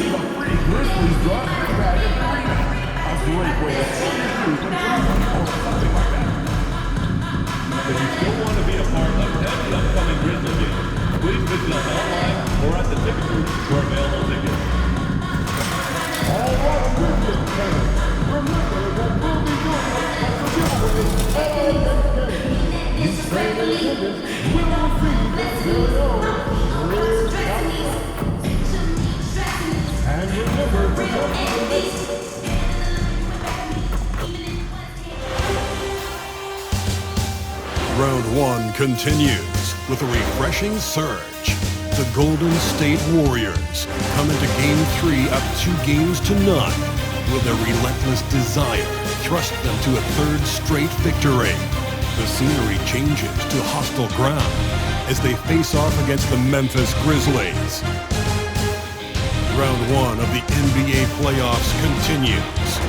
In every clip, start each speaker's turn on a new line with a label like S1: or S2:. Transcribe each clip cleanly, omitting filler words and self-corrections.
S1: receive a free Grizzlies drop bag of free. A great way to sell your shoes when traveling or something like that. If you still want to be a part of any upcoming Grizzly game, please visit us online or at the ticket booth for available tickets. All right, Grizzlies fans, remember that we'll be doing a special giveaway all next game. You stay in attendance will receive their very own Riz California. And remember to don't forget.
S2: Round one continues with a refreshing surge. The Golden State Warriors come into Game 3 up 2 games to none, with their relentless desire thrust them to a third straight victory. The scenery changes to hostile ground as they face off against the Memphis Grizzlies. Round one of the NBA playoffs continues.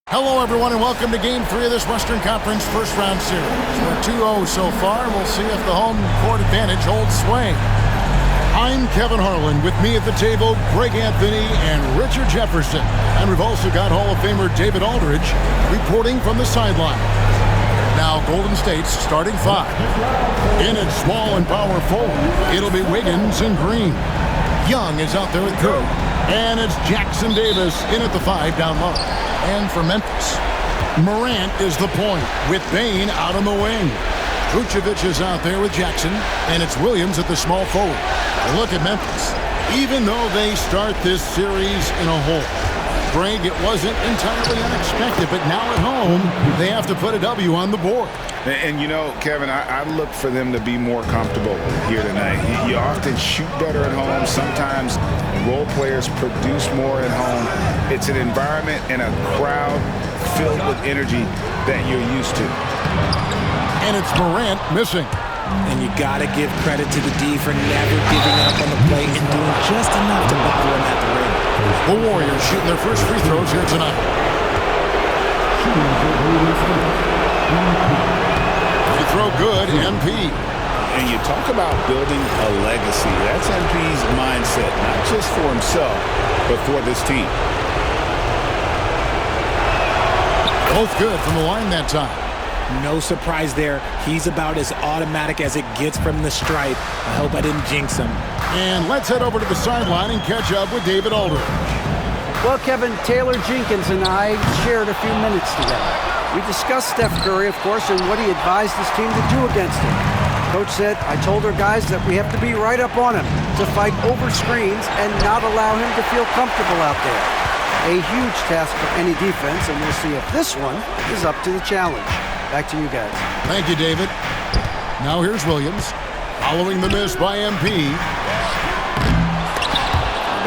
S3: Hello, everyone, and welcome to Game 3 of this Western Conference first-round series. We're 2-0 so far, and we'll see if the home court advantage holds sway. I'm Kevin Harlan. With me at the table, Greg Anthony and Richard Jefferson. And we've also got Hall of Famer David Aldridge reporting from the sideline. Now, Golden State's starting 5. In at small and power forward, it'll be Wiggins and Green. Young is out there with Curry. And it's Jackson Davis in at the 5 down low. And for Memphis, Morant is the point with Bane out on the wing. Vucevic is out there with Jackson, and it's Williams at the small forward. Look at Memphis. Even though they start this series in a hole, Greg, it wasn't entirely unexpected, but now at home, they have to put a W on the board.
S4: And you know, Kevin, I look for them to be more comfortable here tonight. You often shoot better at home. Sometimes role players produce more at home. It's an environment and a crowd filled with energy that you're used to.
S3: And it's Morant missing.
S5: And you got to give credit to the D for never giving up on the plate and doing just enough to bother him at the rim.
S3: The Warriors shooting their first free throws here tonight. Free throw good, MP.
S4: And you talk about building a legacy. That's MP's mindset, not just for himself, but for this team.
S3: Both good from the line that time.
S5: No surprise there. He's about as automatic as it gets from the stripe. I hope I didn't jinx him.
S3: And let's head over to the sideline and catch up with David Aldridge.
S6: Well, Kevin, Taylor Jenkins and I shared a few minutes together. We discussed Steph Curry, of course, and what he advised his team to do against him. Coach said, I told our guys that we have to be right up on him, to fight over screens and not allow him to feel comfortable out there. A huge task for any defense, and we'll see if this one is up to the challenge. Back to you guys.
S3: Thank you, David. Now here's Williams, following the miss by MP.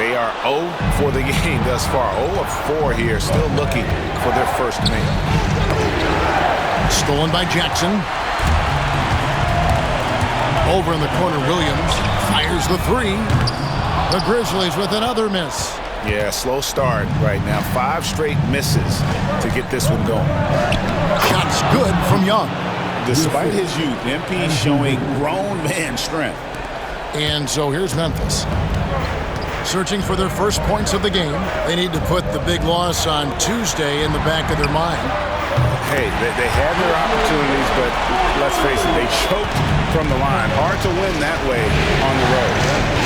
S4: They are 0 for the game thus far. 0 of 4 here, still looking for their first make.
S3: Stolen by Jackson. Over in the corner, Williams fires the 3. The Grizzlies with another miss.
S4: Yeah, slow start right now. 5 straight misses to get this one going.
S3: Shots good from Young.
S4: Despite his youth, MP showing grown man strength.
S3: And so here's Memphis. Searching for their first points of the game. They need to put the big loss on Tuesday in the back of their mind.
S4: Hey, they had their opportunities, but let's face it, they choked from the line. Hard to win that way on the road.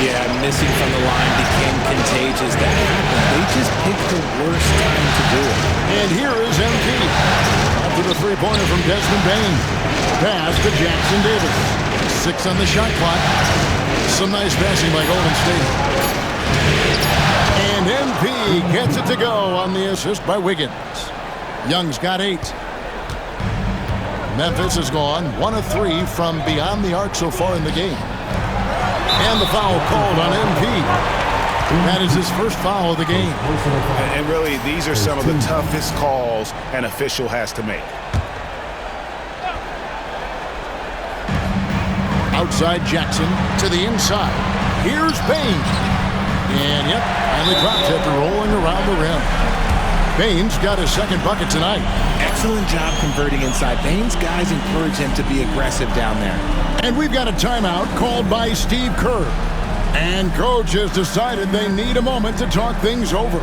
S5: Yeah, missing from the line became contagious. That happened. They just picked the worst time to do it.
S3: And here is MP. After the three-pointer from Desmond Bane. Pass to Jackson Davis. 6 on the shot clock. Some nice passing by Golden State. And MP gets it to go on the assist by Wiggins. Young's got 8. Memphis has gone 1 of 3 from beyond the arc so far in the game. And the foul called on MP. That is his first foul of the game.
S4: And really, these are some of the toughest calls an official has to make.
S3: Outside Jackson to the inside. Here's Bane. And yep, finally drops after rolling around the rim. Bane's got his second bucket tonight.
S5: Excellent job converting inside. Bane's guys encourage him to be aggressive down there.
S3: And we've got a timeout called by Steve Kerr. And coach has decided they need a moment to talk things over.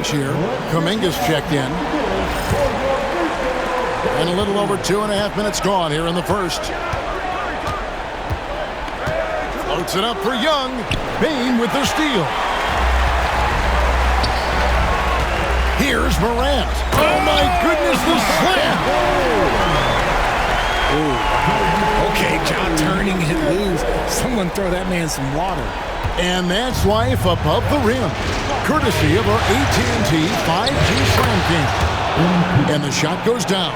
S3: Here, Kuminga's checked in. And a little over 2.5 minutes gone here in the first. Floats it up for Young. Bane with the steal. Here's Morant. Oh my goodness, the slam!
S5: Okay, John turning it loose. Someone throw that man some water.
S3: And that's life above the rim, courtesy of our AT&T 5G Slam King. And the shot goes down.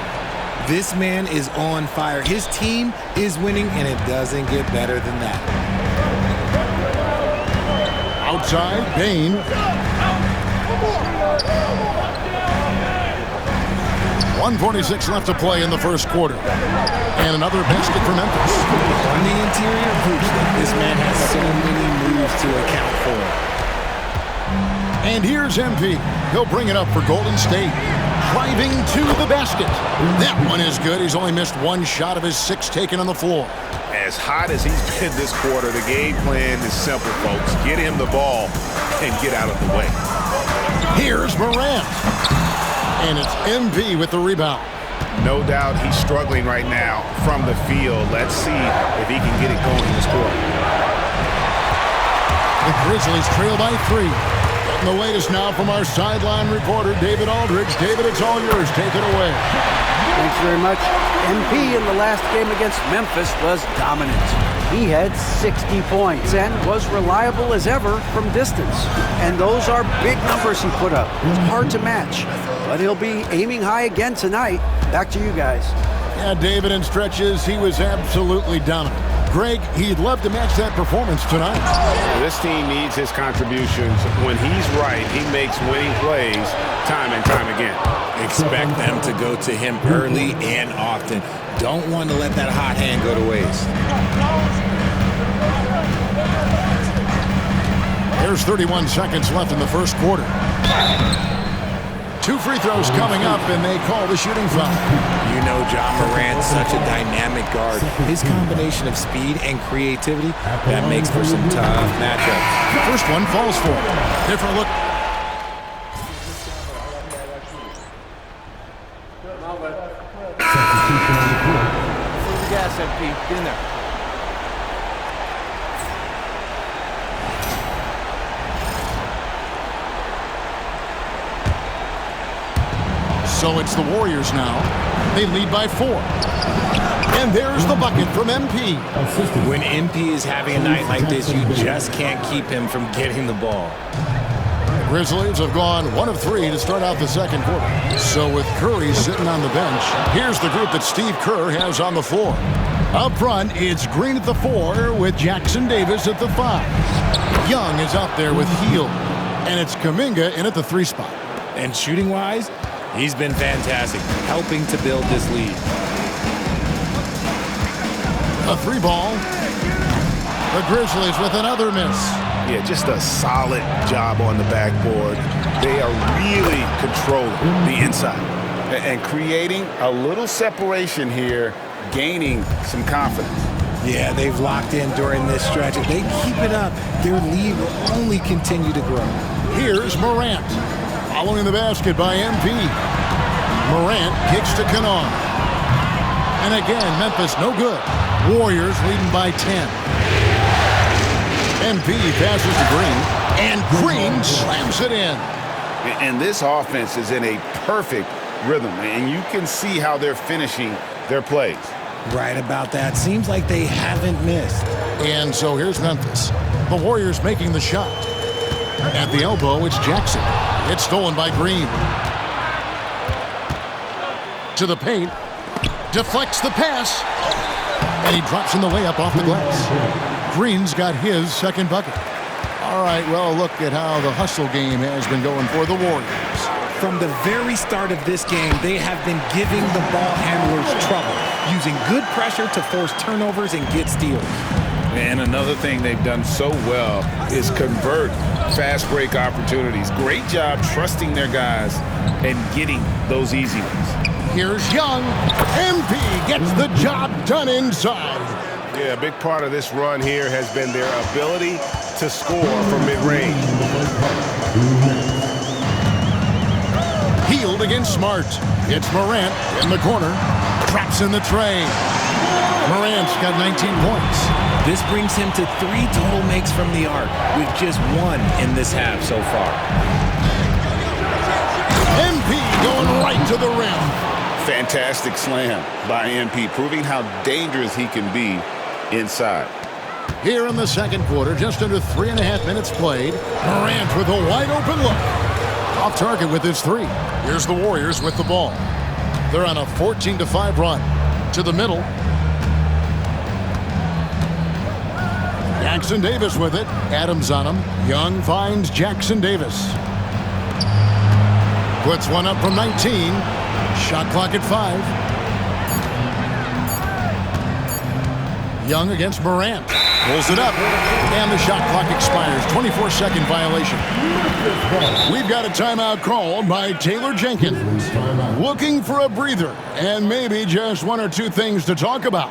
S5: This man is on fire. His team is winning, and it doesn't get better than that.
S3: Outside, Bane. 1:46 left to play in the first quarter. And another basket for Memphis.
S5: On the interior hoops, this man has so many moves to account for.
S3: And here's MP. He'll bring it up for Golden State. Driving to the basket. That one is good. He's only missed one shot of his 6 taken on the floor.
S4: As hot as he's been this quarter, the game plan is simple, folks. Get him the ball and get out of the way.
S3: Here's Morant. And it's MP with the rebound.
S4: No doubt he's struggling right now from the field. Let's see if he can get it going in this quarter.
S3: The Grizzlies trail by 3. Getting the latest now from our sideline reporter, David Aldridge. David, it's all yours. Take it away.
S6: Thanks very much. MP in the last game against Memphis was dominant. He had 60 points and was reliable as ever from distance. And those are big numbers he put up. It's hard to match. But he'll be aiming high again tonight. Back to you guys.
S3: Yeah, David, in stretches, he was absolutely dominant. Greg, he'd love to match that performance tonight.
S4: This team needs his contributions. When he's right, he makes winning plays time and time again.
S5: Expect them to go to him early and often. Don't want to let that hot hand go to waste.
S3: There's 31 seconds left in the first quarter. 2 free throws coming up, and they call the shooting foul.
S5: You know John Morant's such a dynamic guard. His combination of speed and creativity, that makes for some tough matchups.
S3: First one falls for him. Different look.
S7: the gas, MP. Get in there.
S3: So it's the Warriors now. They lead by 4. And there's the bucket from MP.
S5: When MP is having a night like this, you just can't keep him from getting the ball.
S3: The Grizzlies have gone 1 of 3 to start out the second quarter. So with Curry sitting on the bench, here's the group that Steve Kerr has on the floor. Up front, it's Green at the 4 with Jackson Davis at the 5. Young is out there with Hield. And it's Kuminga in at the 3 spot.
S5: And shooting-wise, he's been fantastic, helping to build this lead.
S3: A 3 ball. The Grizzlies with another miss.
S4: Yeah, just a solid job on the backboard. They are really controlling the inside and creating a little separation here, gaining some confidence.
S5: Yeah, they've locked in during this stretch. If they keep it up, their lead will only continue to grow.
S3: Here's Morant. Following the basket by MP. Morant kicks to Kanawha. And again, Memphis no good. Warriors leading by 10. MP passes to Green. And Green slams it in.
S4: And this offense is in a perfect rhythm. And you can see how they're finishing their plays.
S5: Right about that. Seems like they haven't missed.
S3: And so here's Memphis. The Warriors making the shot. At the elbow, it's Jackson. It's stolen by Green. To the paint. Deflects the pass. And he drops in the layup off the glass. Green's got his second bucket. All right, well, look at how the hustle game has been going for the Warriors.
S5: From the very start of this game, they have been giving the ball handlers trouble, using good pressure to force turnovers and get steals.
S4: And another thing they've done so well is convert fast break opportunities. Great job trusting their guys and getting those easy ones.
S3: Here's Young. MP gets the job done inside.
S8: Yeah, a big part of this run here has been their ability to score from mid-range.
S3: Healed against Smart. It's Morant in the corner. Traps in the tray. Morant's got 19 points.
S5: This brings him to 3 total makes from the arc, with just 1 in this half so far.
S3: MP going right to the rim.
S4: Fantastic slam by MP, proving how dangerous he can be inside.
S3: Here in the second quarter, just under 3.5 minutes played, Morant with a wide open look. Off target with his 3. Here's the Warriors with the ball. They're on a 14-5 run. To the middle. Jackson Davis with it. Adams on him. Young finds Jackson Davis. Puts one up from 19. Shot clock at 5. Young against Morant. Pulls it up. And the shot clock expires. 24-second violation. We've got a timeout called by Taylor Jenkins. Looking for a breather and maybe just 1 or 2 things to talk about.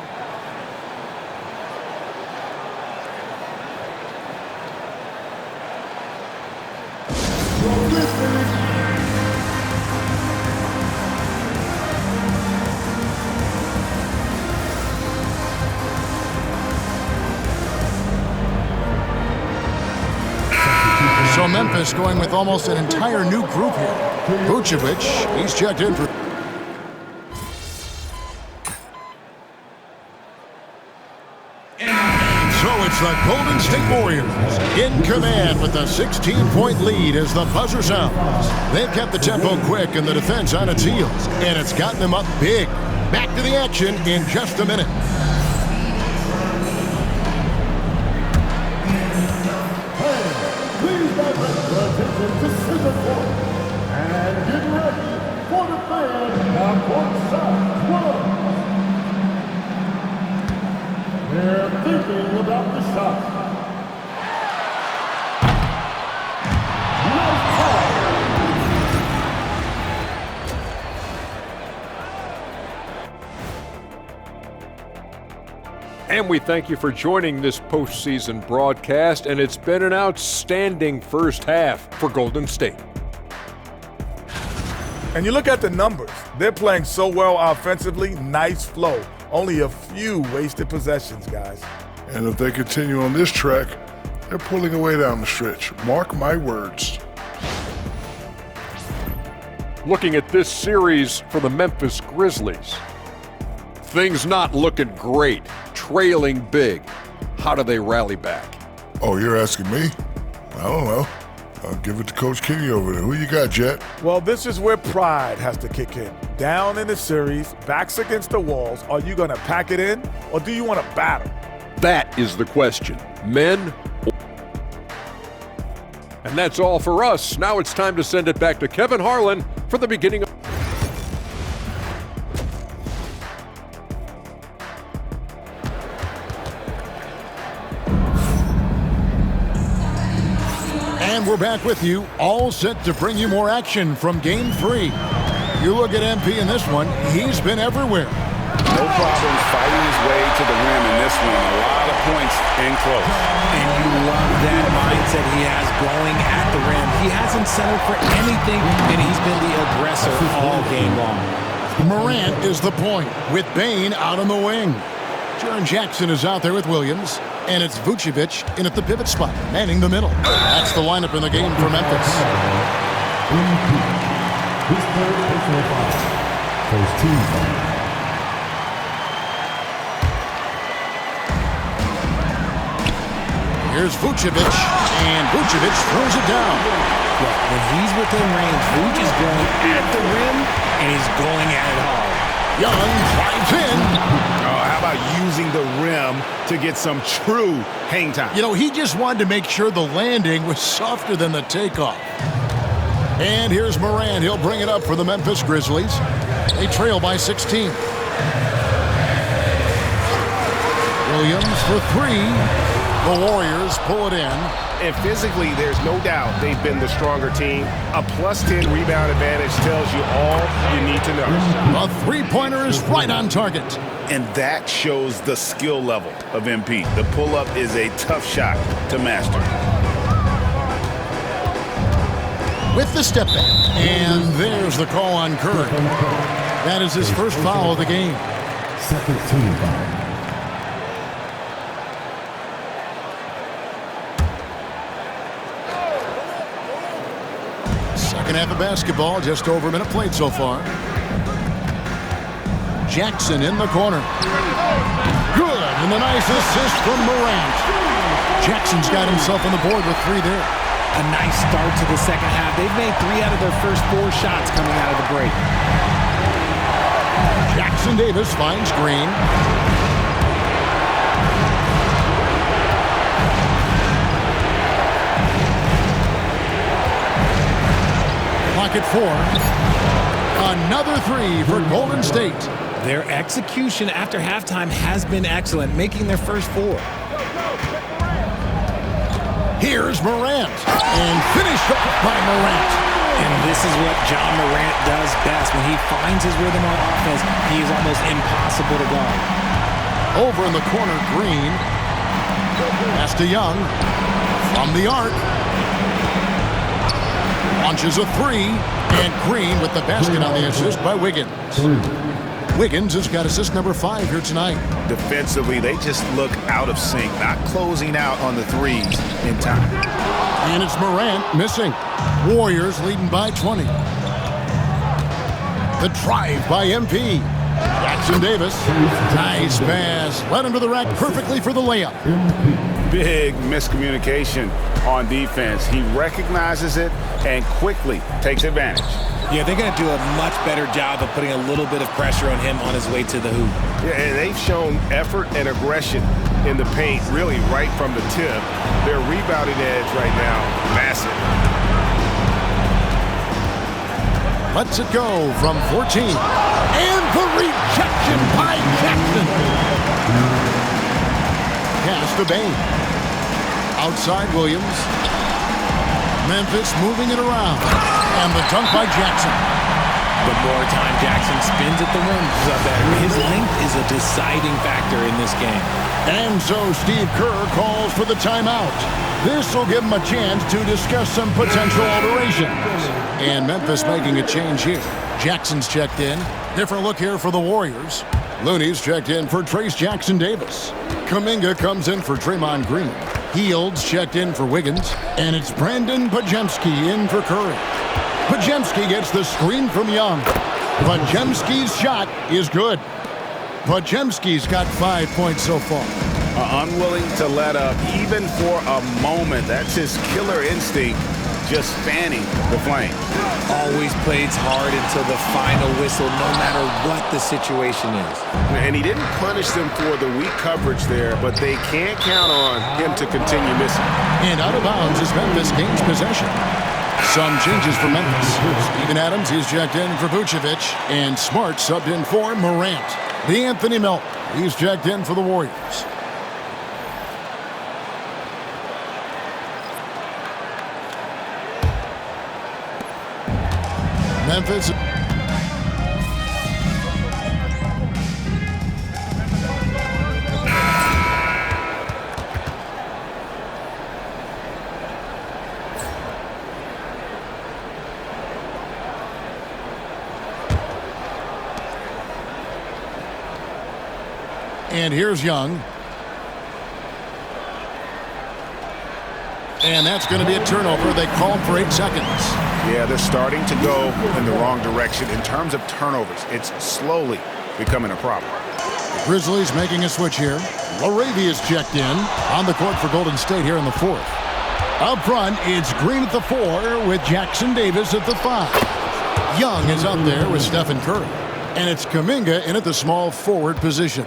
S3: So Memphis going with almost an entire new group here. Vucevic, he's checked in for... So it's the Golden State Warriors in command with a 16-point lead as the buzzer sounds. They've kept the tempo quick and the defense on its heels, and it's gotten them up big. Back to the action in just a minute.
S9: Please direct your attention to center court and get ready for the fan on court side 12. They're thinking about the shot.
S10: And we thank you for joining this postseason broadcast, and it's been an outstanding first half for Golden State.
S11: And you look at the numbers. They're playing so well offensively, nice flow. Only a few wasted possessions, guys.
S12: And if they continue on this track, they're pulling away down the stretch. Mark my words.
S10: Looking at this series for the Memphis Grizzlies, things not looking great. Trailing big. How do they rally back?
S12: Oh, you're asking me? I don't know. I'll give it to Coach Kenny over there. Who you got, Jet?
S11: Well, this is where pride has to kick in. Down in the series, backs against the walls, are you going to pack it in or do you want to battle?
S10: That is the question. Men. And that's all for us. Now it's time to send it back to Kevin Harlan for the beginning of...
S3: And we're back with you, all set to bring you more action from Game 3. You look at MP in this one, he's been everywhere.
S4: No problem fighting his way to the rim in this one. A lot of points in close.
S5: And you love that mindset he has going at the rim. He hasn't settled for anything, and he's been the aggressor all game long.
S3: Morant is the point, with Bane out on the wing. Jaren Jackson is out there with Williams, and it's Vucevic in at the pivot spot, manning the middle. That's the lineup in the game for Memphis.
S9: His third personal foul. First team foul.
S3: Here's Vucevic, and Vucevic throws it down.
S5: Well, when he's within range, Vuce is going at the rim, and he's going at it hard.
S3: Young drives in.
S8: Oh, how about using the rim to get some true hang time?
S3: You know, he just wanted to make sure the landing was softer than the takeoff. And here's Morant. He'll bring it up for the Memphis Grizzlies. They trail by 16. Williams for three. The Warriors pull it in.
S8: And physically, there's no doubt they've been the stronger team. A +10 rebound advantage tells you all you need to know.
S3: The three-pointer is right on target.
S4: And that shows the skill level of MP. The pull-up is a tough shot to master.
S3: With the step back. And there's the call on Curry. That is his first foul of the game.
S9: Second team foul.
S3: Second half of basketball, just over a minute played so far. Jackson in the corner. Good, and a nice assist from Morant. Jackson's got himself on the board with three there.
S5: A nice start to the second half. They've made 3 out of their first 4 shots coming out of the break.
S3: Jackson Davis finds Green. Clock at 4. Another three for Golden State.
S5: Their execution after halftime has been excellent, making their first 4.
S3: Here's Morant, and finished off by Morant.
S5: And this is what John Morant does best. When he finds his rhythm on offense, he is almost impossible to guard.
S3: Over in the corner, Green. Pass to Young. From the arc. Launches a three, and Green with the basket on the assist by Wiggins. Wiggins has got assist number 5 here tonight.
S4: Defensively, they just look out of sync, not closing out on the threes in time.
S3: And it's Morant missing. Warriors leading by 20. The drive by MP. Jackson Davis. Nice pass. Led him to the rack perfectly for the layup.
S4: Big miscommunication on defense. He recognizes it and quickly takes advantage.
S5: Yeah, they're going to do a much better job of putting a little bit of pressure on him on his way to the hoop.
S8: Yeah, and they've shown effort and aggression in the paint, really right from the tip. Their rebounding edge right now, massive.
S3: Lets it go from 14. And the rejection by Jackson. Pass to Bain. Outside Williams. Memphis moving it around. And the dunk by Jackson.
S5: The more time Jackson spins at the rim, the better. His length is a deciding factor in this game.
S3: And so Steve Kerr calls for the timeout. This will give him a chance to discuss some potential alterations. And Memphis making a change here. Jackson's checked in. Different look here for the Warriors. Looney's checked in for Trace Jackson Davis. Kuminga comes in for Draymond Green. Fields checked in for Wiggins. And it's Brandon Podziemski in for Curry. Podziemski gets the screen from Young. Podziemski's shot is good. Podziemski's got 5 points so far.
S4: Unwilling to let up even for a moment. That's his killer instinct, just fanning the flame.
S5: Always plays hard until the final whistle, no matter what the situation is.
S8: And he didn't punish them for the weak coverage there, but they can't count on him to continue missing.
S3: And out of bounds as Memphis gains possession. Some changes for Memphis. Steven Adams, he's checked in for Vucevic. And Smart subbed in for Morant. DeAnthony Melton, he's checked in for the Warriors. Memphis. And here's Young. And that's going to be a turnover. They called for 8 seconds.
S4: Yeah, they're starting to go in the wrong direction. In terms of turnovers, it's slowly becoming a problem.
S3: The Grizzlies making a switch here. Laravia's checked in on the court for Golden State here in the 4th. Up front, it's Green at the 4 with Jackson Davis at the 5. Young is up there with Stephen Curry. And it's Kuminga in at the small forward position.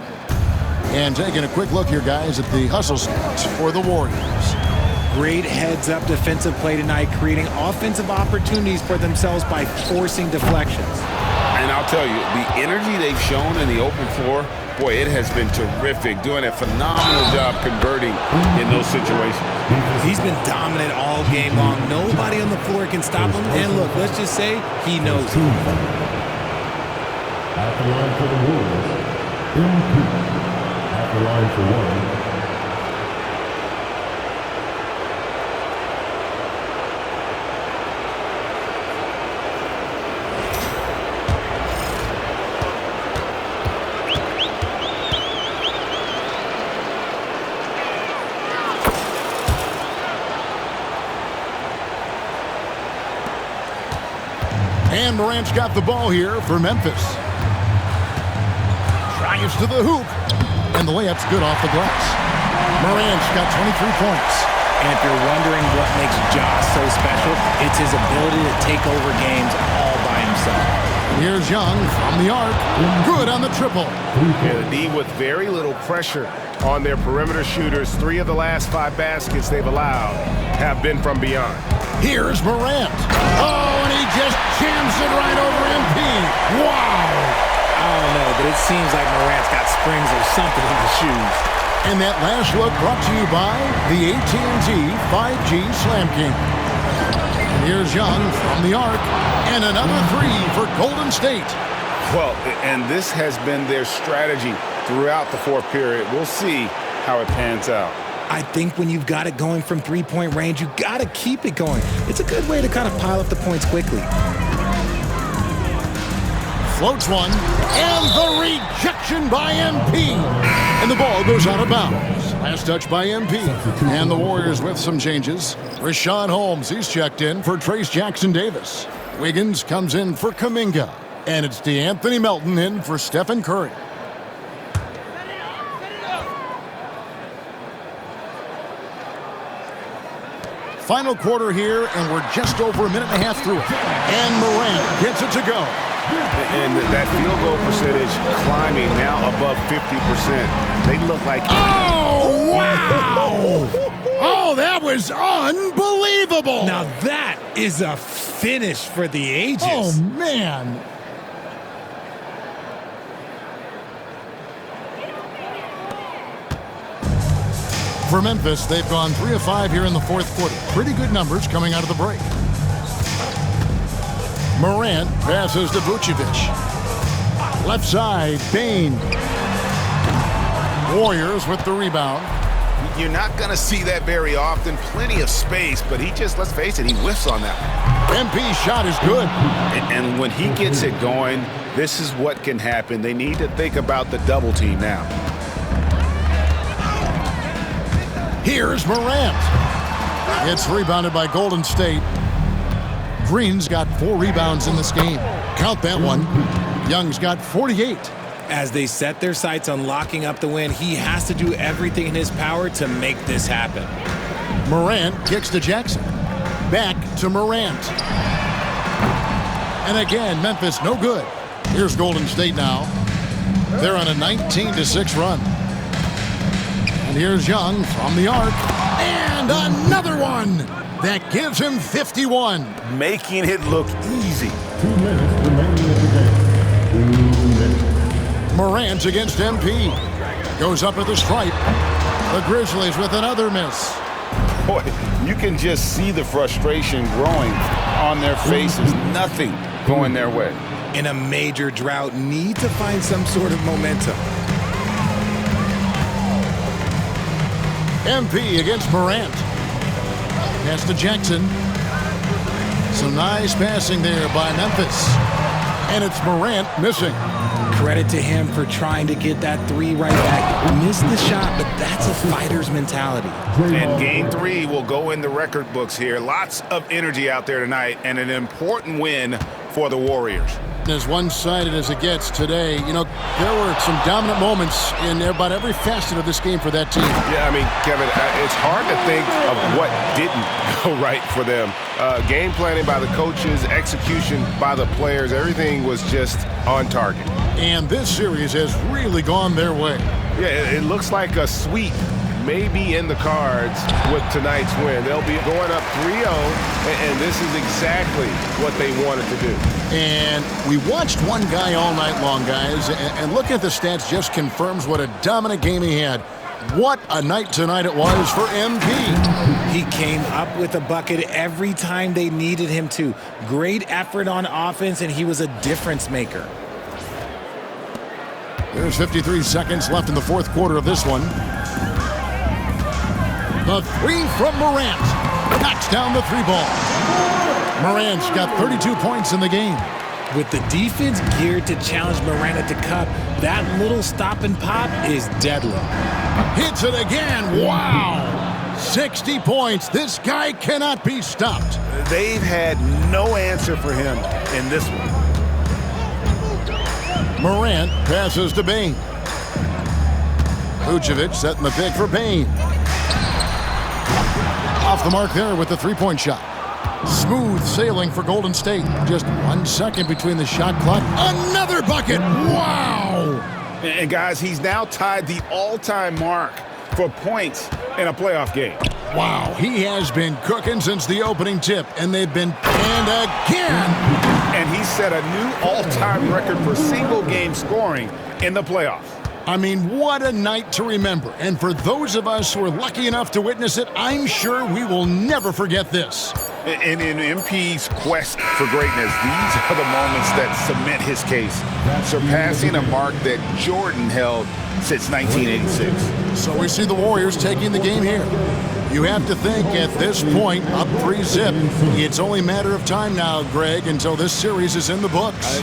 S3: And taking a quick look here, guys, at the hustle stats for the Warriors.
S5: Great heads-up defensive play tonight, creating offensive opportunities for themselves by forcing deflections.
S4: And I'll tell you, the energy they've shown in the open floor, boy, it has been terrific, doing a phenomenal job converting in those situations.
S5: He's been dominant all game long. Nobody on the floor can stop him. And look, let's just say he knows it.
S9: At the line for the Warriors, MP. At the line for one.
S3: And Morant's got the ball here for Memphis. Drives to the hoop. And the layup's good off the glass. Morant's got 23 points.
S5: And if you're wondering what makes Ja so special, it's his ability to take over games all by himself.
S3: Here's Young from the arc. Good on the triple.
S8: Yeah, the D with very little pressure on their perimeter shooters. 3 of the last 5 baskets they've allowed have been from beyond.
S3: Here's Morant. Oh, and he just jams it right over MP. Wow.
S5: I don't know, but it seems like Morant's got springs or something in the shoes.
S3: And that last look brought to you by the AT&T 5G Slam King. And here's Young from the arc. And another 3 for Golden State.
S4: Well, and this has been their strategy throughout the fourth period. We'll see how it pans out.
S5: I think when you've got it going from three-point range, you got to keep it going. It's a good way to kind of pile up the points quickly.
S3: Floats one, and the rejection by MP. And the ball goes out of bounds. Last touch by MP. And the Warriors with some changes. Richaun Holmes, he's checked in for Trace Jackson-Davis. Wiggins comes in for Kuminga. And it's DeAnthony Melton in for Stephen Curry. Final quarter here, and we're just over a minute and a half through it. And Morant gets it to go.
S8: And that field goal percentage climbing now above 50%. They look like...
S3: Oh, wow! Oh, that was unbelievable!
S5: Now that is a finish for the ages.
S3: Oh, man. For Memphis, they've gone 3 of 5 here in the fourth quarter. Pretty good numbers coming out of the break. Morant passes to Vucevic. Left side, Bane. Warriors with the rebound.
S4: You're not going to see that very often. Plenty of space, but he just, let's face it, he whiffs on that.
S3: MP's shot is good.
S4: And when he gets it going, this is what can happen. They need to think about the double team now.
S3: Here's Morant. It's rebounded by Golden State. Green's got 4 rebounds in this game. Count that one. Young's got 48.
S5: As they set their sights on locking up the win, he has to do everything in his power to make this happen.
S3: Morant kicks to Jackson. Back to Morant. And again, Memphis no good. Here's Golden State now. They're on a 19-6 run. And here's Young from the arc. And another one that gives him 51.
S4: Making it look easy.
S9: 2 minutes remaining in the game. 2 minutes.
S3: Morant against MP. Goes up at the stripe. The Grizzlies with another miss.
S4: Boy, you can just see the frustration growing on their faces. Nothing going their way.
S5: In a major drought, need to find some sort of momentum.
S3: MP against Morant. Pass to Jackson. Some nice passing there by Memphis. And it's Morant missing.
S5: Credit to him for trying to get that 3 right back. Missed the shot, but that's a fighter's mentality.
S4: And game 3 will go in the record books here. Lots of energy out there tonight, and an important win for the Warriors.
S3: As one-sided as it gets today, you know, there were some dominant moments in about every facet of this game for that team.
S8: Yeah, I mean, Kevin, it's hard to think of what didn't go right for them. Game planning by the coaches, execution by the players, everything was just on target.
S3: And this series has really gone their way.
S8: Yeah, it looks like a sweep may be in the cards with tonight's win. They'll be going up 3-0, and this is exactly what they wanted to do.
S3: And we watched one guy all night long, guys, and looking at the stats just confirms what a dominant game he had. What a night tonight it was for MP.
S5: He came up with a bucket every time they needed him to. Great effort on offense, and he was a difference maker.
S3: There's 53 seconds left in the fourth quarter of this one. The three from Morant. Knocks down the three ball. Morant's got 32 points in the game.
S5: With the defense geared to challenge Morant at the cup, that little stop and pop is deadly.
S3: Hits it again. Wow. 60 points. This guy cannot be stopped.
S11: They've had no answer for him in this one.
S3: Morant passes to Bane. Vucevic setting the pick for Bane. Off the mark there with the three-point shot. Smooth sailing for Golden State. Just 1 second between the shot clock. Another bucket. Wow.
S4: And guys, he's now tied the all-time mark for points in a playoff game.
S3: Wow, he has been cooking since the opening tip, and they've been panned again.
S4: And he set a new all-time record for single-game scoring in the playoffs.
S3: I mean, what a night to remember. And for those of us who are lucky enough to witness it, I'm sure we will never forget this.
S4: And in MP's quest for greatness, these are the moments that cement his case, surpassing a mark that Jordan held since 1986.
S3: So we see the Warriors taking the game here. You have to think at this point, up 3-zip, it's only a matter of time now, Greg, until this series is in the books.